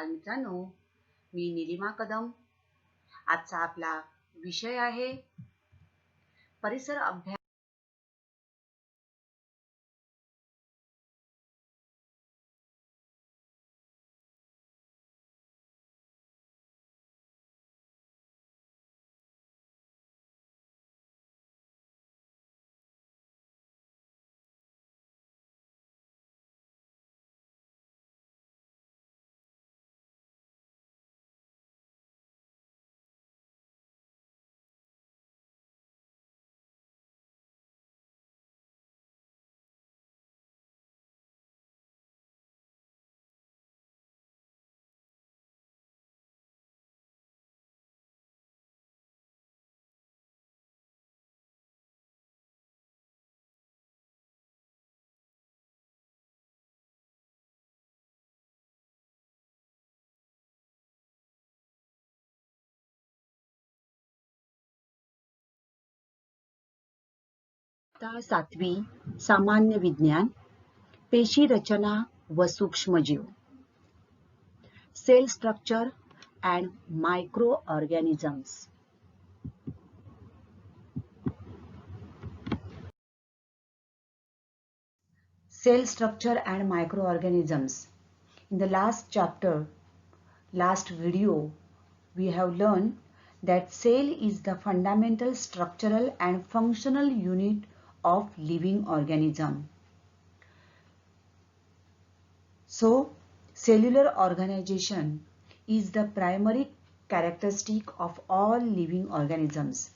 नमस्कार मित्रांनो, मी निलिमा कदम. आजचा आपला विषय आहे परिसर अभ्यास. इयत्ता 7वी सामान्य विज्ञान पेशी रचना व सूक्ष्मजीव cell structure and microorganisms. Cell structure and microorganisms. In the last video, we have learned that cell is the fundamental structural and functional unit of living organism. So, cellular organization is the primary characteristic of all living organisms.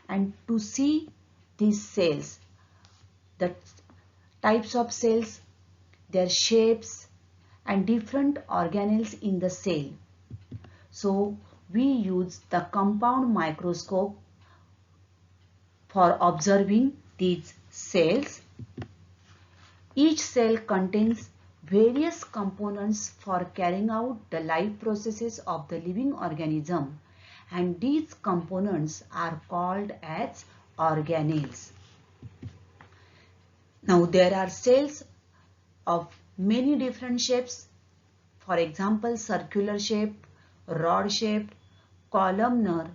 And to see these cells, the types of cells, their shapes and different organelles in the cell. So we use the compound microscope for observing these cells. Each cell contains various components for carrying out the life processes of the living organism, and these components are called as organelles. Now there are cells of many different shapes, for example circular shape, rod shaped, columnar,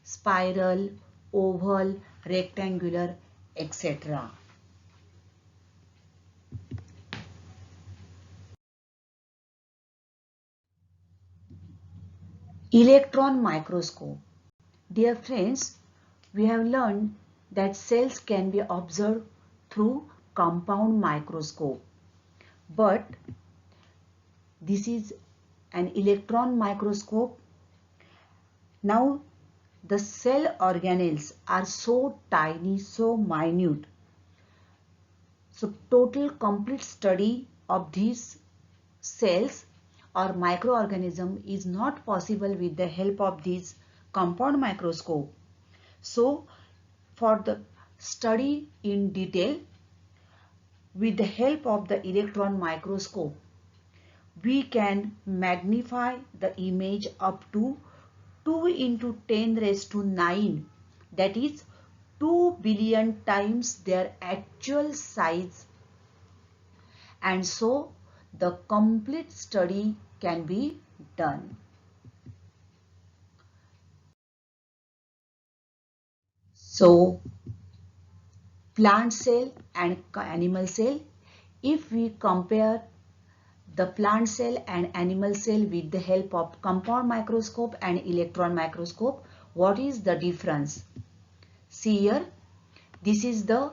spiral, oval, rectangular, etc. Electron microscope. Dear friends, we have learned that cells can be observed through compound microscope, but this is an electron microscope. Now the cell organelles are so tiny, so minute. So total complete study of these cells or microorganism is not possible with the help of this compound microscope. So for the study in detail with the help of the electron microscope, we can magnify the image up to 2 into 10 raised to 9, that is 2 billion times their actual size, and so the complete study can be done. So plant cell and animal cell, if we compare the plant cell and animal cell with the help of compound microscope and electron microscope, what is the difference? See here, this is the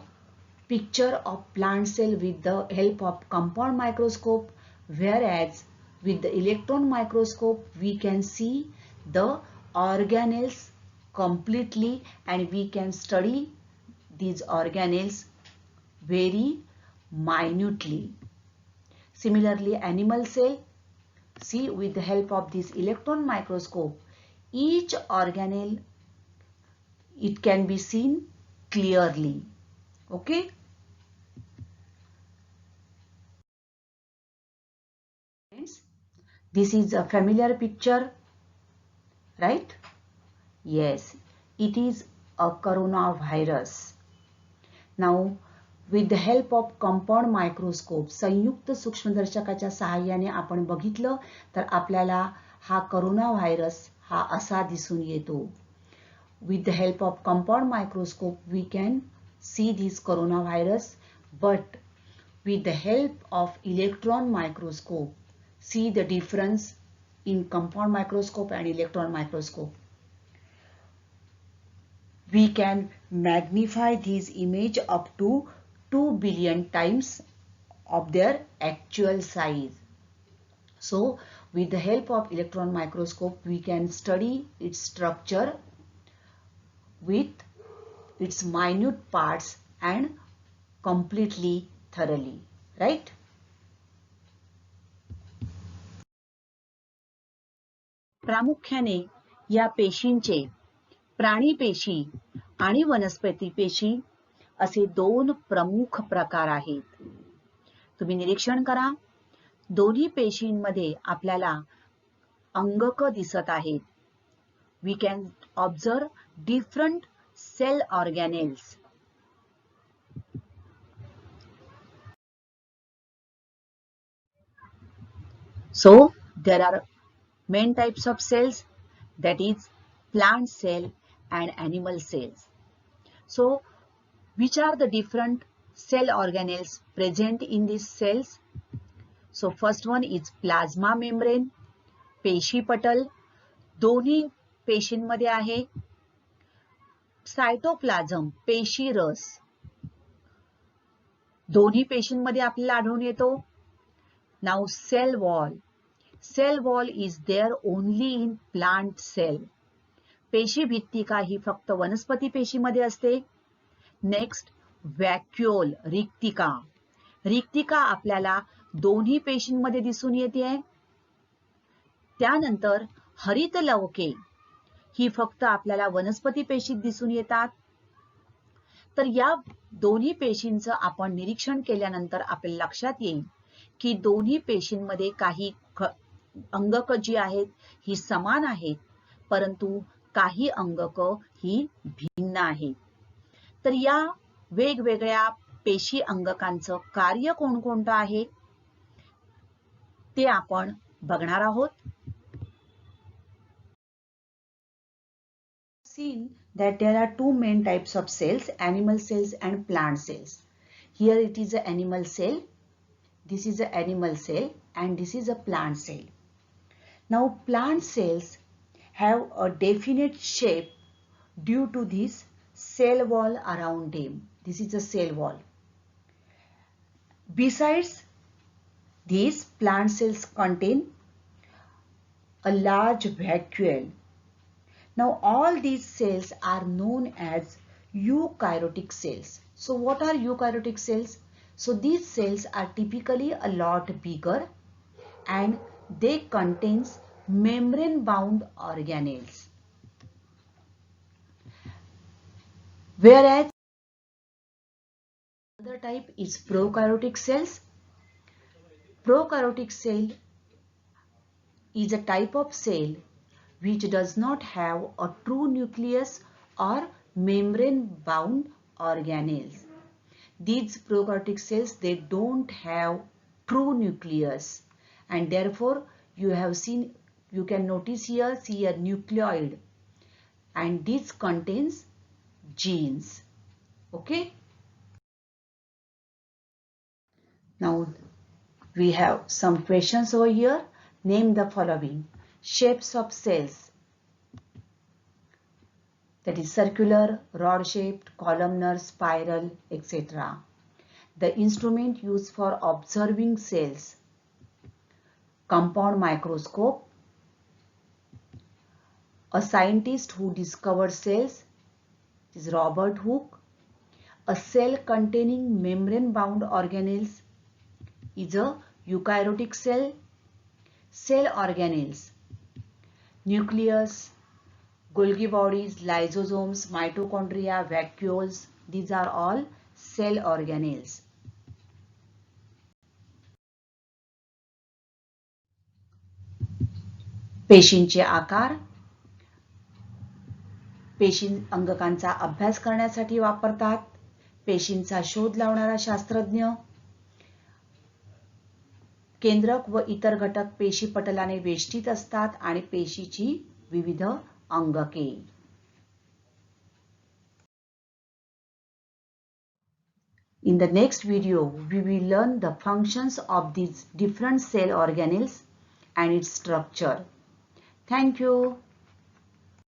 picture of plant cell with the help of compound microscope, whereas with the electron microscope we can see the organelles completely and we can study these organelles very minutely. Similarly, animal cell, see with the help of this electron microscope, each organelle, it can be seen clearly. Okay. Friends, this is a familiar picture, right? Yes, it is a coronavirus. Now, with the help of compound microscope, संयुक्त सूक्ष्मदर्शकाच्या सहाय्याने आपण बघितलं तर आपल्याला हा corona virus हा असा दिसून येतो. With the help of compound microscope, we can see this coronavirus, but with the help of electron microscope, see the difference in compound microscope and electron microscope. We can magnify this image up to 2 billion times of their actual size. So, with the help of electron microscope, we can study its structure with its minute parts and completely thoroughly, right? प्रामुख्याने या पेशींचे प्राणी पेशी आणि वनस्पती पेशी असे दोन प्रमुख प्रकार आहेत. तुम्ही निरीक्षण करा, दोन्ही पेशींमध्ये आपल्याला अंगक दिसत आहेत. We can observe different cell organelles. So there are main types of cells, that is plant cell and animal cells. So which are the different cell organelles present in these cells? So first one is plasma membrane, पेशी पटल दोन्ही पेशींमध्ये आहे. Cytoplasm पेशी रस दोन्ही पेशींमध्ये आपल्याला आढळून येतो. Now cell wall, cell wall is there only in plant cell. पेशी भित्तिका ही फक्त वनस्पती पेशीमध्ये असते. नेक्स्ट व्हॅक्युओल, रिक्तिका, रिक्तिका आपल्याला दोन्ही पेशींमध्ये दिसून येते. त्यानंतर हरित लवके ही फक्त आपल्याला वनस्पती पेशीत दिसून येतात. तर या दोन्ही पेशींचं आपण निरीक्षण केल्यानंतर आपल्या लक्षात येईल की दोन्ही पेशींमध्ये काही अंगक जी आहेत ही समान आहेत, परंतु काही अंगक ही भिन्न आहेत. तर या वेगवेगळ्या पेशी अंगकांचं कार्य कोणकोणतं आहे ते आपण बघणार आहोत. Seen that there are two main types of cells, animal cells and plant cells. Here it is an animal cell, this is an animal cell and this is a plant cell. Now plant cells have a definite shape due to this cell wall around them. This is a cell wall. Besides, these plant cells contain a large vacuole. Now all these cells are known as eukaryotic cells. So what are eukaryotic cells? So these cells are typically a lot bigger and they contains membrane bound organelles. Whereas another type is prokaryotic cells. Prokaryotic cell is a type of cell which does not have a true nucleus or membrane bound organelles. These prokaryotic cells, they don't have true nucleus and therefore you can notice here, see a nucleoid and this contains genes. Okay. Now we have some questions over here. Name the following. Shapes of cells, that is circular, rod shaped, columnar, spiral, etc. The instrument used for observing cells. Compound microscope. A scientist who discovered cells is Robert Hooke. A cell containing membrane bound organelles is a eukaryotic cell. Cell organelles, nucleus, Golgi bodies, lysosomes, mitochondria, vacuoles, these are all cell organelles. पेशींचे आकार पेशी अंगकांचा अभ्यास करण्यासाठी वापरतात. पेशींचा शोध लावणारा शास्त्रज्ञ, केंद्रक व इतर घटक पेशी पटलाने वेष्टित असतात आणि पेशीची विविध अंगके. In the next video, we will learn the functions of these different cell organelles and its structure. Thank you.